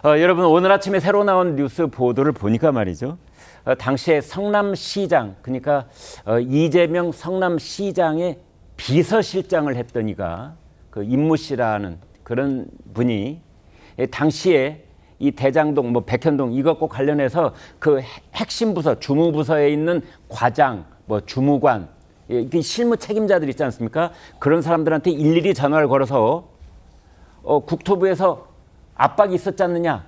여러분 오늘 아침에 새로 나온 뉴스 보도를 보니까 말이죠. 당시에 성남시장 그러니까 이재명 성남시장의 비서실장을 했던 이가 그 임무 씨라는 그런 분이 당시에 이 대장동 뭐 백현동 이것과 관련해서 그 핵심 부서 주무부서에 있는 과장 뭐 주무관 실무 책임자들 있지 않습니까? 그런 사람들한테 일일이 전화를 걸어서 국토부에서 압박이 있었지 않느냐?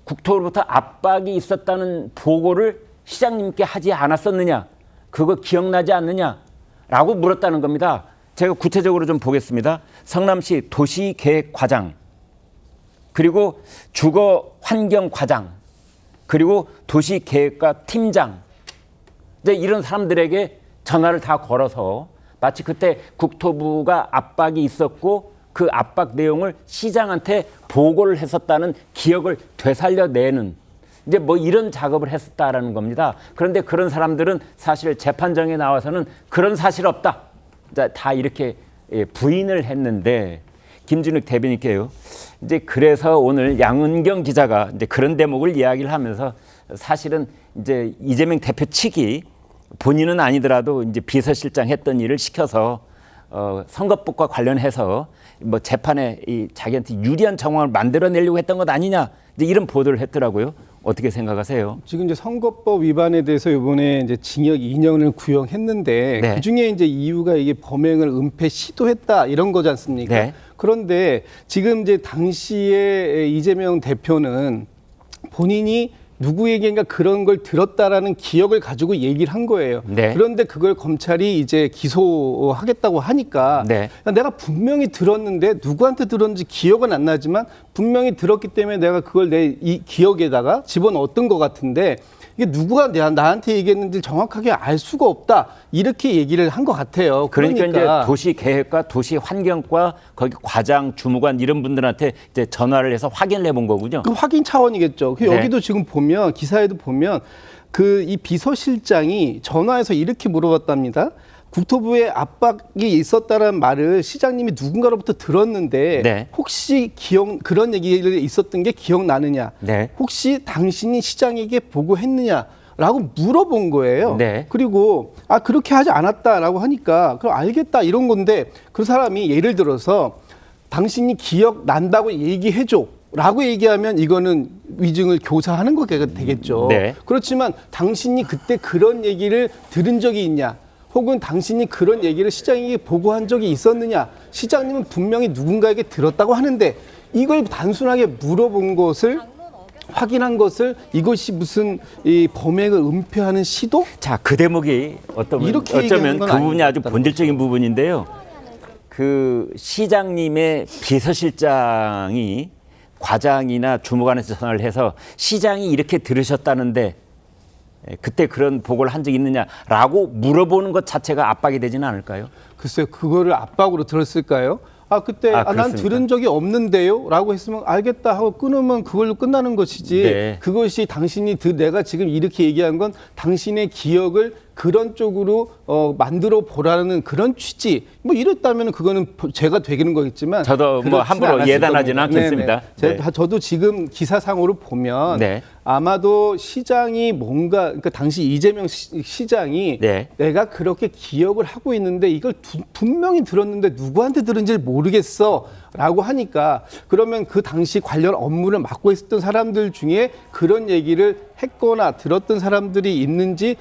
국토부로부터 압박이 있었다는 보고를 시장님께 하지 않았었느냐? 그거 기억나지 않느냐? 라고 물었다는 겁니다. 제가 구체적으로 좀 보겠습니다. 성남시 도시계획과장, 그리고 주거환경과장, 그리고 도시계획과 팀장, 이제 이런 사람들에게 전화를 다 걸어서 마치 그때 국토부가 압박이 있었고 그 압박 내용을 시장한테 보고를 했었다는 기억을 되살려내는 이제 뭐 이런 작업을 했었다라는 겁니다. 그런데 그런 사람들은 사실 재판정에 나와서는 그런 사실 없다. 다 이렇게 부인을 했는데 김진욱 대변인께요. 이제 그래서 오늘 양은경 기자가 이제 그런 대목을 이야기를 하면서 사실은 이제 이재명 대표 측이 본인은 아니더라도 이제 비서실장 했던 일을 시켜서 선거법과 관련해서 뭐 재판에 이 자기한테 유리한 정황을 만들어내려고 했던 것 아니냐 이제 이런 보도를 했더라고요. 어떻게 생각하세요? 지금 이제 선거법 위반에 대해서 이번에 이제 징역 2년을 구형했는데 네. 그 중에 이제 이유가 이게 범행을 은폐 시도했다 이런 거지 않습니까? 네. 그런데 지금 이제 당시에 이재명 대표는 본인이 누구에게인가 그런 걸 들었다라는 기억을 가지고 얘기를 한 거예요. 네. 그런데 그걸 검찰이 이제 기소하겠다고 하니까 네. 내가 분명히 들었는데 누구한테 들었는지 기억은 안 나지만 분명히 들었기 때문에 내가 그걸 내 이 기억에다가 집어넣었던 것 같은데 이게 누구가 나한테 얘기했는지 정확하게 알 수가 없다. 이렇게 얘기를 한 것 같아요. 그러니까 이제 도시계획과 도시환경과 거기 과장, 주무관 이런 분들한테 이제 전화를 해서 확인을 해본 거군요. 그 확인 차원이겠죠. 네. 여기도 지금 보면 기사에도 보면 그 이 비서실장이 전화해서 이렇게 물어봤답니다. 국토부에 압박이 있었다는 말을 시장님이 누군가로부터 들었는데 네. 혹시 그런 얘기를 있었던 게 기억나느냐? 네. 혹시 당신이 시장에게 보고했느냐? 라고 물어본 거예요. 네. 그리고 그렇게 하지 않았다라고 하니까 그럼 알겠다 이런 건데 그 사람이 예를 들어서 당신이 기억난다고 얘기해줘. 라고 얘기하면 이거는 위증을 교사하는 거가 되겠죠. 네. 그렇지만 당신이 그때 그런 얘기를 들은 적이 있냐? 혹은 당신이 그런 얘기를 시장에게 보고한 적이 있었느냐? 시장님은 분명히 누군가에게 들었다고 하는데 이걸 단순하게 물어본 것을 확인한 것을 이것이 무슨 이 범행을 은폐하는 시도? 자, 그 대목이 어쩌면 그 부분이 아주 본질적인 부분인데요. 그 시장님의 비서실장이 과장이나 주무관에서 전화를 해서 시장이 이렇게 들으셨다는데 그때 그런 보고를 한 적이 있느냐라고 물어보는 것 자체가 압박이 되지는 않을까요? 글쎄요, 그거를 압박으로 들었을까요? 그때 난 들은 적이 없는데요? 라고 했으면 알겠다 하고 끊으면 그걸로 끝나는 것이지. 네. 그것이 당신이 내가 지금 이렇게 얘기한 건 당신의 기억을 그런 쪽으로 만들어 보라는 그런 취지. 뭐 이랬다면 그거는 죄가 되는 거겠지만 저도 뭐 함부로 예단하지는 않겠습니다. 네. 저도 지금 기사상으로 보면 네. 아마도 시장이 그러니까 당시 이재명 시장이 네. 내가 그렇게 기억을 하고 있는데 이걸 분명히 들었는데 누구한테 들은지를 모르겠어 라고 하니까 그러면 그 당시 관련 업무를 맡고 있었던 사람들 중에 그런 얘기를 했거나 들었던 사람들이 있는지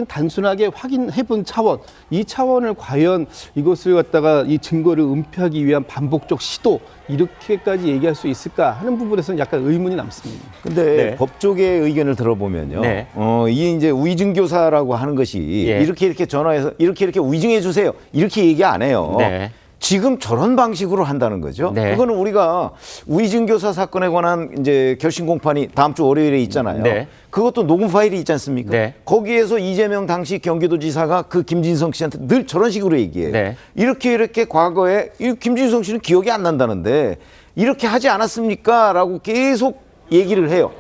단순하게 확인해 본 차원, 이 차원을 과연 이것을 갖다가 이 증거를 은폐하기 위한 반복적 시도 이렇게까지 얘기할 수 있을까 하는 부분에서는 약간 의문이 남습니다. 근데 네. 법조계의 의견을 들어보면요. 네. 이게 이제 위증교사라고 하는 것이 예. 이렇게 전화해서 이렇게 위증해 주세요. 이렇게 얘기 안 해요. 네. 지금 저런 방식으로 한다는 거죠. 네. 그거는 우리가 위증교사 사건에 관한 이제 결심 공판이 다음 주 월요일에 있잖아요. 네. 그것도 녹음 파일이 있지 않습니까? 네. 거기에서 이재명 당시 경기도지사가 그 김진성 씨한테 늘 저런 식으로 얘기해요. 네. 이렇게 과거에 김진성 씨는 기억이 안 난다는데 이렇게 하지 않았습니까? 라고 계속 얘기를 해요.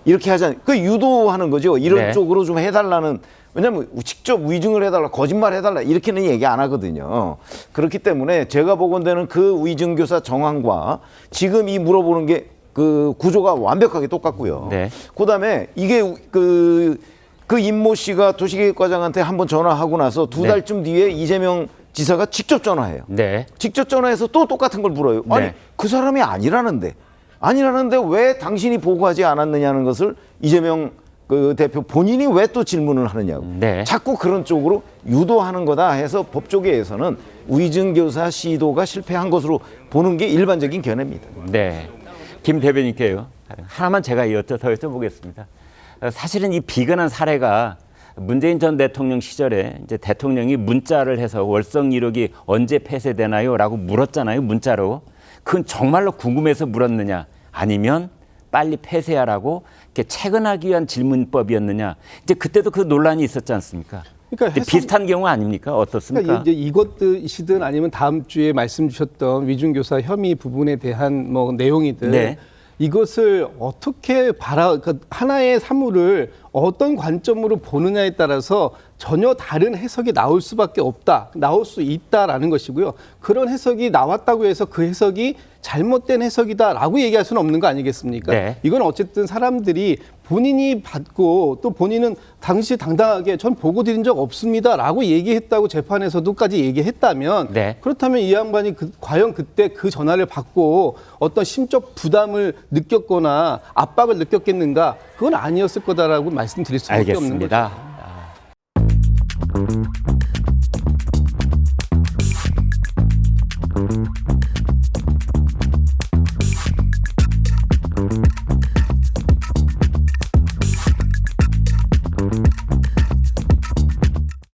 이렇게 하지 않, 그 유도하는 거죠. 이런 네. 쪽으로 좀 해달라는. 왜냐하면 직접 위증을 해달라, 거짓말 해달라 이렇게는 얘기 안 하거든요. 그렇기 때문에 제가 보건대는 그 위증교사 정황과 지금 이 물어보는 게 그 구조가 완벽하게 똑같고요. 네. 그다음에 이게 그 임모 씨가 도시계획과장한테 한번 전화하고 나서 두 네. 달쯤 뒤에 이재명 지사가 직접 전화해요. 네. 직접 전화해서 또 똑같은 걸 물어요. 아니 네. 그 사람이 아니라는데 왜 당신이 보고하지 않았느냐는 것을 이재명 그 대표 본인이 왜 또 질문을 하느냐고. 네. 자꾸 그런 쪽으로 유도하는 거다 해서 법조계에서는 위증교사 시도가 실패한 것으로 보는 게 일반적인 견해입니다. 네. 김 대변인께요. 하나만 제가 더 여쭤보겠습니다. 사실은 이 비근한 사례가 문재인 전 대통령 시절에 이제 대통령이 문자를 해서 월성 1호기 언제 폐쇄되나요? 라고 물었잖아요. 문자로. 그건 정말로 궁금해서 물었느냐? 아니면 빨리 폐쇄하라고 이렇게 체근하기 위한 질문법이었느냐? 이제 그때도 그 논란이 있었지 않습니까? 그러니까 비슷한 경우 아닙니까? 어떻습니까? 그러니까 이제 이것이든 아니면 다음 주에 말씀 주셨던 위중교사 혐의 부분에 대한 뭐 내용이든 네. 이것을 어떻게 그러니까 하나의 사물을 어떤 관점으로 보느냐에 따라서 전혀 다른 해석이 나올 수밖에 없다, 나올 수 있다라는 것이고요. 그런 해석이 나왔다고 해서 그 해석이 잘못된 해석이다라고 얘기할 수는 없는 거 아니겠습니까? 네. 이건 어쨌든 사람들이 본인이 받고 또 본인은 당시 당당하게 전 보고 드린 적 없습니다라고 얘기했다고 재판에서도까지 얘기했다면 네. 그렇다면 이 양반이 과연 그때 그 전화를 받고 어떤 심적 부담을 느꼈거나 압박을 느꼈겠는가? 그건 아니었을 거다라고 말씀드릴 수밖에 없는 거죠. 알겠습니다.